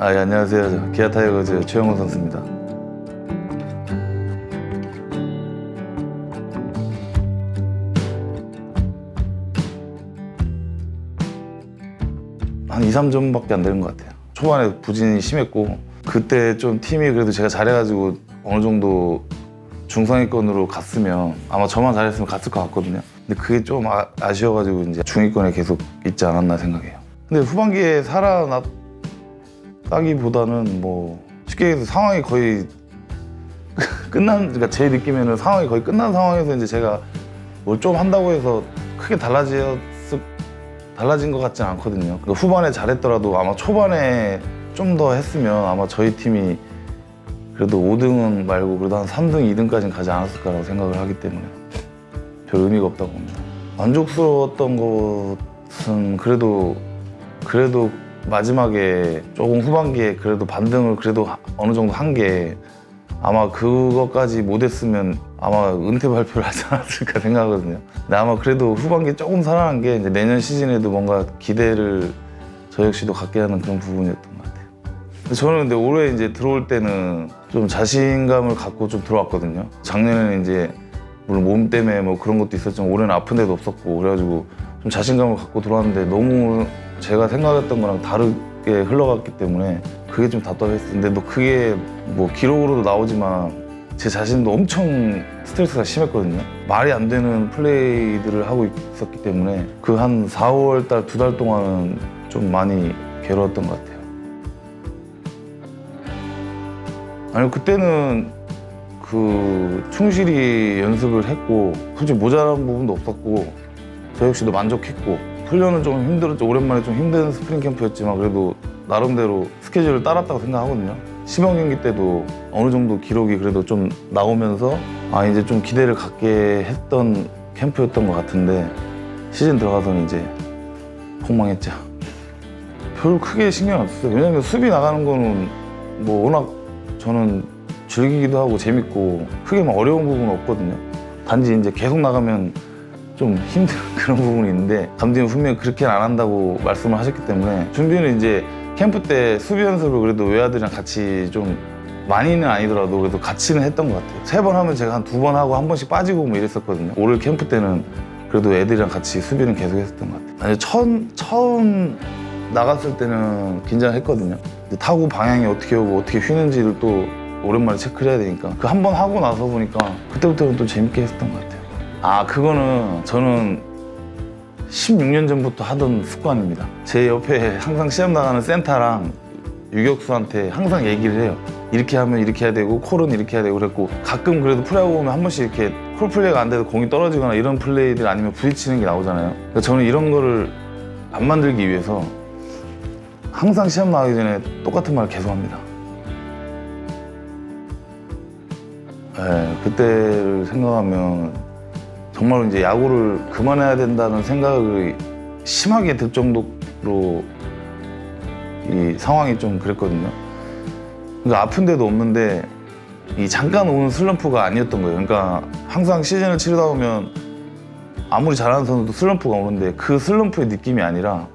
예, 안녕하세요. 저 기아 타이거즈 최영호 선수입니다. 한 2, 3점밖에 안 되는 것 같아요. 초반에 부진이 심했고 그때 좀 팀이 그래도 제가 잘해가지고 어느 정도 중상위권으로 갔으면 아마 저만 잘했으면 갔을 것 같거든요. 근데 그게 좀 아쉬워가지고 이제 중위권에 계속 있지 않았나 생각해요. 근데 후반기에 살아났다기보다는 뭐 쉽게 해서 상황이 거의 그러니까 제 느낌에는 상황이 거의 끝난 상황에서 이제 제가 뭘 좀 한다고 해서 크게 달라진 것 같지는 않거든요. 그러니까 후반에 잘했더라도 아마 초반에 좀 더 했으면 아마 저희 팀이 그래도 5등은 말고 그래도 한 3등, 2등까지는 가지 않았을까라고 생각을 하기 때문에 별 의미가 없다고 봅니다. 만족스러웠던 것은 그래도 마지막에 조금 후반기에 그래도 반등을 그래도 어느 정도 한 게 아마 그것까지 못했으면 아마 은퇴 발표를 하지 않았을까 생각하거든요. 근데 아마 그래도 후반기에 조금 살아난 게 이제 내년 시즌에도 뭔가 기대를 저 역시도 갖게 하는 그런 부분이었던 것 같아요. 저는 근데 올해 이제 들어올 때는 좀 자신감을 갖고 좀 들어왔거든요. 작년에는 이제 물론 몸 때문에 뭐 그런 것도 있었지만 올해는 아픈 데도 없었고 그래가지고 좀 자신감을 갖고 들어왔는데 너무 제가 생각했던 거랑 다르게 흘러갔기 때문에 그게 좀 답답했어요. 근데 또 그게 뭐 기록으로도 나오지만 제 자신도 엄청 스트레스가 심했거든요. 말이 안 되는 플레이들을 하고 있었기 때문에 그 한 4, 5월 달 2달 동안은 좀 많이 괴로웠던 것 같아요. 아니요, 그때는 충실히 연습을 했고 솔직히 모자란 부분도 없었고 저 역시도 만족했고 훈련은 좀 힘들었죠. 오랜만에 좀 힘든 스프링 캠프였지만 그래도 나름대로 스케줄을 따랐다고 생각하거든요. 시범 경기 때도 어느 정도 기록이 그래도 좀 나오면서 이제 좀 기대를 갖게 했던 캠프였던 것 같은데 시즌 들어가서는 이제 폭망했죠. 별 크게 신경 안 썼어요. 왜냐면 수비 나가는 거는 뭐 워낙 저는 즐기기도 하고 재밌고 크게 막 어려운 부분은 없거든요. 단지 이제 계속 나가면 좀 힘든 그런 부분이 있는데 감독님 분명히 그렇게는 안 한다고 말씀을 하셨기 때문에 준비는 이제 캠프 때 수비 연습을 그래도 외아들이랑 같이 좀 많이는 아니더라도 그래도 같이는 했던 것 같아요. 3번 하면 제가 한 2번 하고 한 번씩 빠지고 뭐 이랬었거든요. 올 캠프 때는 그래도 애들이랑 같이 수비는 계속 했었던 것 같아요. 아니, 처음 나갔을 때는 긴장했거든요. 타구 방향이 어떻게 오고 어떻게 휘는지를 또 오랜만에 체크를 해야 되니까 그 한 번 하고 나서 보니까 그때부터는 또 재밌게 했었던 것 같아요. 그거는 저는 16년 전부터 하던 습관입니다. 제 옆에 항상 시합 나가는 센터랑 유격수한테 항상 얘기를 해요. 이렇게 하면 이렇게 해야 되고 콜은 이렇게 해야 되고 그랬고 가끔 그래도 플레이하고 보면 한 번씩 이렇게 콜 플레이가 안 돼서 공이 떨어지거나 이런 플레이들 아니면 부딪히는 게 나오잖아요. 그러니까 저는 이런 거를 안 만들기 위해서 항상 시합 나가기 전에 똑같은 말을 계속 합니다. 그때를 생각하면 정말로 이제 야구를 그만해야 된다는 생각을 심하게 들 정도로 이 상황이 좀 그랬거든요. 그러니까 아픈 데도 없는데 이 잠깐 오는 슬럼프가 아니었던 거예요. 그러니까 항상 시즌을 치르다 보면 아무리 잘하는 선수도 슬럼프가 오는데 그 슬럼프의 느낌이 아니라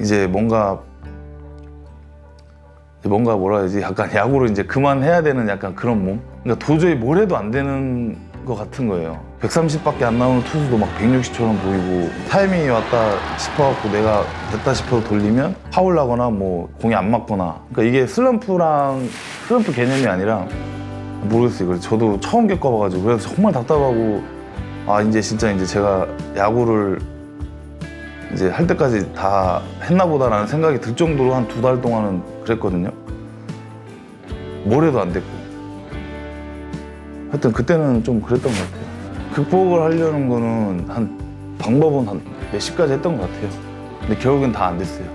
이제 뭔가 뭐라 해야지 약간 야구를 이제 그만해야 되는 약간 그런 몸? 그러니까 도저히 뭘 해도 안 되는 것 같은 거예요. 130밖에 안 나오는 투수도 막 160처럼 보이고 타이밍이 왔다 싶어갖고 내가 됐다 싶어서 돌리면 파울 나거나 뭐 공이 안 맞거나 그러니까 이게 슬럼프 개념이 아니라 모르겠어요. 그래서 저도 처음 겪어봐가지고 그래서 정말 답답하고 이제 진짜 이제 제가 야구를 이제 할 때까지 다 했나 보다라는 생각이 들 정도로 한 2달 동안은 그랬거든요. 뭘 해도 안 됐고 하여튼 그때는 좀 그랬던 것 같아요. 극복을 하려는 거는 방법은 한 몇십 가지 했던 것 같아요. 근데 결국엔 다 안 됐어요.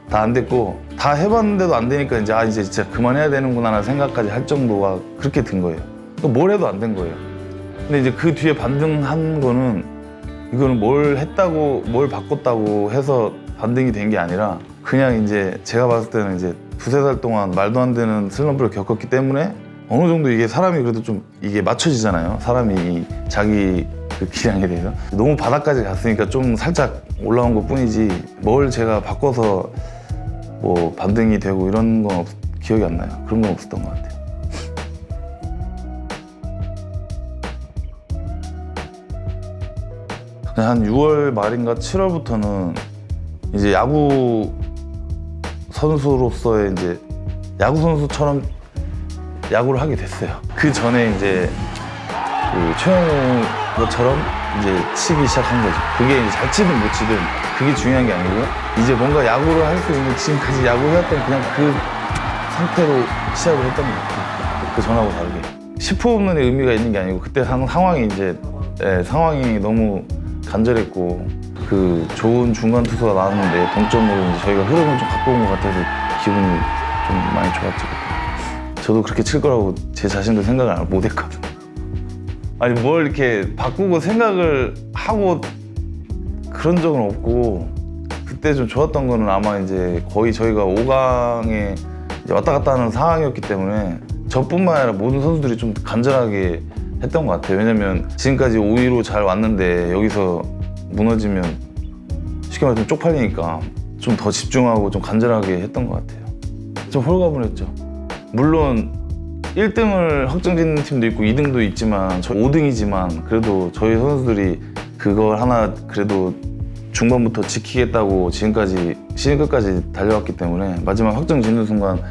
다 안 됐고 다 해봤는데도 안 되니까 이제 진짜 그만해야 되는구나 라는 생각까지 할 정도가 그렇게 든 거예요. 뭘 해도 안 된 거예요. 근데 이제 그 뒤에 반등한 거는 이거는 뭘 했다고 뭘 바꿨다고 해서 반등이 된 게 아니라 그냥 이제 제가 봤을 때는 이제 2-3달 동안 말도 안 되는 슬럼프를 겪었기 때문에 어느 정도 이게 사람이 그래도 좀 이게 맞춰지잖아요. 사람이 자기 그 기량에 대해서 너무 바닥까지 갔으니까 좀 살짝 올라온 것 뿐이지 뭘 제가 바꿔서 뭐 반등이 되고 이런 건 기억이 안 나요. 그런 건 없었던 것 같아요. 한 6월 말인가 7월부터는 이제 야구 선수로서의 이제 야구 선수처럼 야구를 하게 됐어요. 그 전에 이제 그 최영우 것처럼 이제 치기 시작한 거죠. 그게 이제 잘 치든 못 치든 그게 중요한 게 아니고 이제 뭔가 야구를 할 수 있는 지금까지 야구해왔던 그냥 그 상태로 시작을 했던 것 같아요. 그 전하고 다르게 10호 홈런의 의미가 있는 게 아니고 그때 상황이 이제 상황이 너무 간절했고 그 좋은 중간 투수가 나왔는데 동점으로 이제 저희가 흐름을 좀 갖고 온 것 같아서 기분이 좀 많이 좋았죠. 저도 그렇게 칠 거라고 제 자신도 생각을 못 했거든요. 아니 뭘 이렇게 바꾸고 생각을 하고 그런 적은 없고 그때 좀 좋았던 거는 아마 이제 거의 저희가 5강에 왔다 갔다 하는 상황이었기 때문에 저뿐만 아니라 모든 선수들이 좀 간절하게 했던 것 같아요. 왜냐면 지금까지 5위로 잘 왔는데 여기서 무너지면 쉽게 말해서 쪽팔리니까 좀 더 집중하고 좀 간절하게 했던 것 같아요. 좀 홀가분했죠. 물론 1등을 확정짓는 팀도 있고 2등도 있지만 저 5등이지만 그래도 저희 선수들이 그걸 하나 그래도 중반부터 지키겠다고 지금까지 시즌 끝까지 달려왔기 때문에 마지막 확정짓는 순간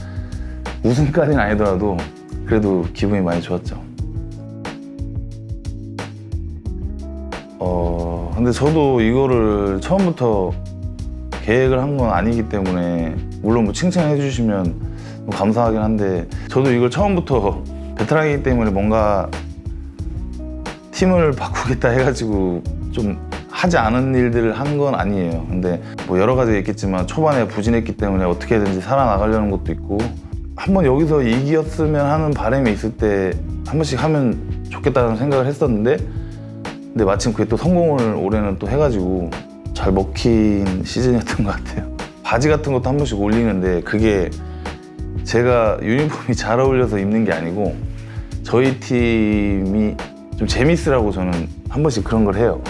우승까지는 아니더라도 그래도 기분이 많이 좋았죠. 근데 저도 이거를 처음부터 계획을 한 건 아니기 때문에 물론 뭐 칭찬해 주시면 감사하긴 한데 저도 이걸 처음부터 베테랑이기 때문에 뭔가 팀을 바꾸겠다 해가지고 좀 하지 않은 일들을 한 건 아니에요. 근데 뭐 여러 가지가 있겠지만 초반에 부진했기 때문에 어떻게든지 살아나가려는 것도 있고 한번 여기서 이겼으면 하는 바람이 있을 때 한 번씩 하면 좋겠다는 생각을 했었는데 근데 마침 그게 또 성공을 올해는 또 해가지고 잘 먹힌 시즌이었던 것 같아요. 바지 같은 것도 한 번씩 올리는데 그게 제가 유니폼이 잘 어울려서 입는 게 아니고 저희 팀이 좀 재밌으라고 저는 한 번씩 그런 걸 해요.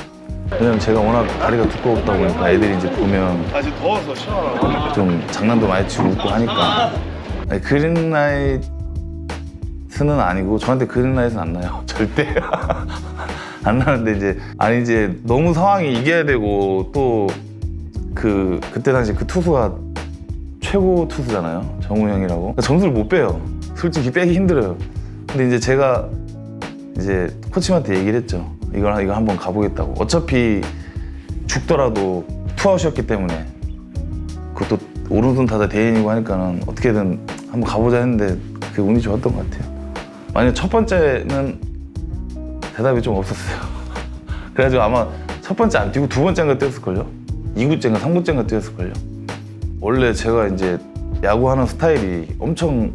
왜냐면 제가 워낙 다리가 두꺼웠다 보니까 애들이 이제 보면 아직 더워서 시원하고 좀 장난도 많이 치고 웃고 하니까 아니, 그린라이트는 아니고 저한테 그린라이트는 안 나요. 절대 안 나는데 이제 너무 상황이 이겨야 되고 또 그때 당시 그 투수가 최고 투수잖아요. 정우 형이라고. 그러니까 점수를 못 빼요. 솔직히 빼기 힘들어요. 근데 이제 제가 이제 코치한테 얘기를 했죠. 이거 한번 가보겠다고. 어차피 죽더라도 투아웃이었기 때문에 그것도 오른손 타자 대인이고 하니까는 어떻게든 한번 가보자 했는데 그게 운이 좋았던 것 같아요. 만약 첫 번째는 대답이 좀 없었어요. 그래가지고 아마 첫 번째 안 뛰고 두 번째인가 뛰었을걸요? 2구째인가 3구째인가 뛰었을걸요? 원래 제가 이제 야구하는 스타일이 엄청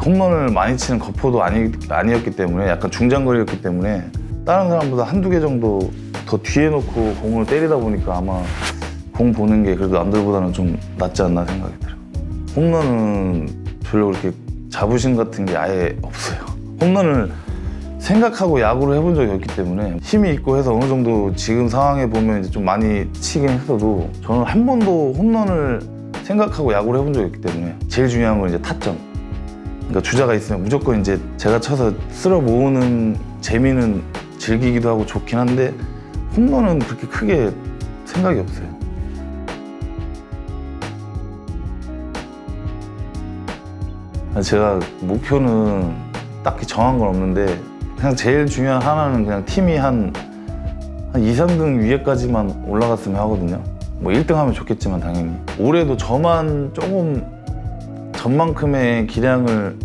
홈런을 많이 치는 거포도 아니었기 때문에 약간 중장거리였기 때문에 다른 사람보다 한두 개 정도 더 뒤에 놓고 공을 때리다 보니까 아마 공 보는 게 그래도 남들보다는 좀 낫지 않나 생각이 들어요. 홈런은 별로 그렇게 자부심 같은 게 아예 없어요. 홈런을 생각하고 야구를 해본 적이 없기 때문에 힘이 있고 해서 어느 정도 지금 상황에 보면 이제 좀 많이 치긴 했어도 저는 한 번도 홈런을 생각하고 야구를 해본 적이 없기 때문에 제일 중요한 건 이제 타점. 그러니까 주자가 있으면 무조건 이제 제가 쳐서 쓸어 모으는 재미는 즐기기도 하고 좋긴 한데 홈런은 그렇게 크게 생각이 없어요. 제가 목표는 딱히 정한 건 없는데 그냥 제일 중요한 하나는 그냥 팀이 한 2, 3등 위에까지만 올라갔으면 하거든요. 뭐 1등 하면 좋겠지만 당연히. 올해도 저만 조금 전만큼의 기량을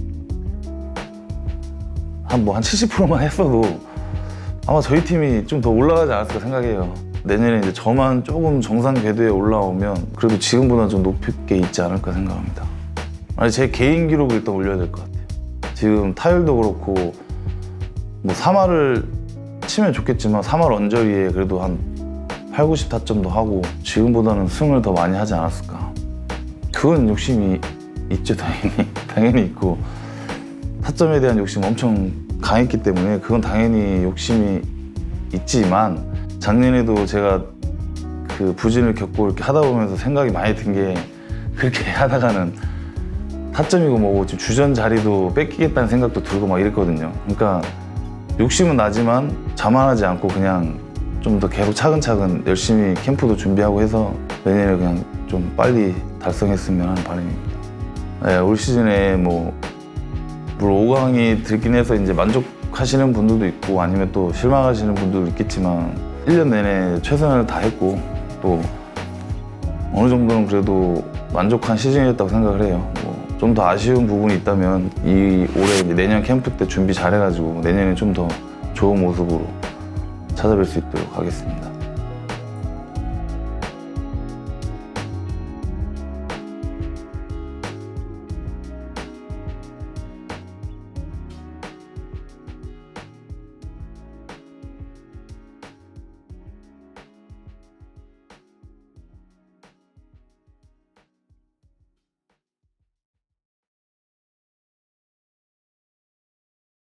한 70%만 했어도 아마 저희 팀이 좀 더 올라가지 않았을까 생각해요. 내년에 이제 저만 조금 정상 궤도에 올라오면 그래도 지금보다 좀 높게 있지 않을까 생각합니다. 아니, 제 개인 기록을 일단 올려야 될 것 같아요. 지금 타율도 그렇고 뭐 3할을 치면 좋겠지만 3할 언저리에 그래도 한 8, 90 타점도 하고 지금보다는 승을 더 많이 하지 않았을까. 그건 욕심이 있죠, 당연히 있고 타점에 대한 욕심 엄청 강했기 때문에 그건 당연히 욕심이 있지만 작년에도 제가 그 부진을 겪고 이렇게 하다 보면서 생각이 많이 든 게 그렇게 하다가는 타점이고 뭐고 지금 주전 자리도 뺏기겠다는 생각도 들고 막 이랬거든요. 그러니까 욕심은 나지만 자만하지 않고 그냥 좀 더 계속 차근차근 열심히 캠프도 준비하고 해서 내년에 그냥 좀 빨리 달성했으면 하는 바람입니다. 네, 올 시즌에 뭐 물론 5강이 들긴 해서 이제 만족하시는 분들도 있고 아니면 또 실망하시는 분들도 있겠지만 1년 내내 최선을 다했고 또 어느 정도는 그래도 만족한 시즌이었다고 생각을 해요. 좀 더 아쉬운 부분이 있다면 올해 이제 내년 캠프 때 준비 잘해가지고 내년에 좀 더 좋은 모습으로 찾아뵐 수 있도록 하겠습니다.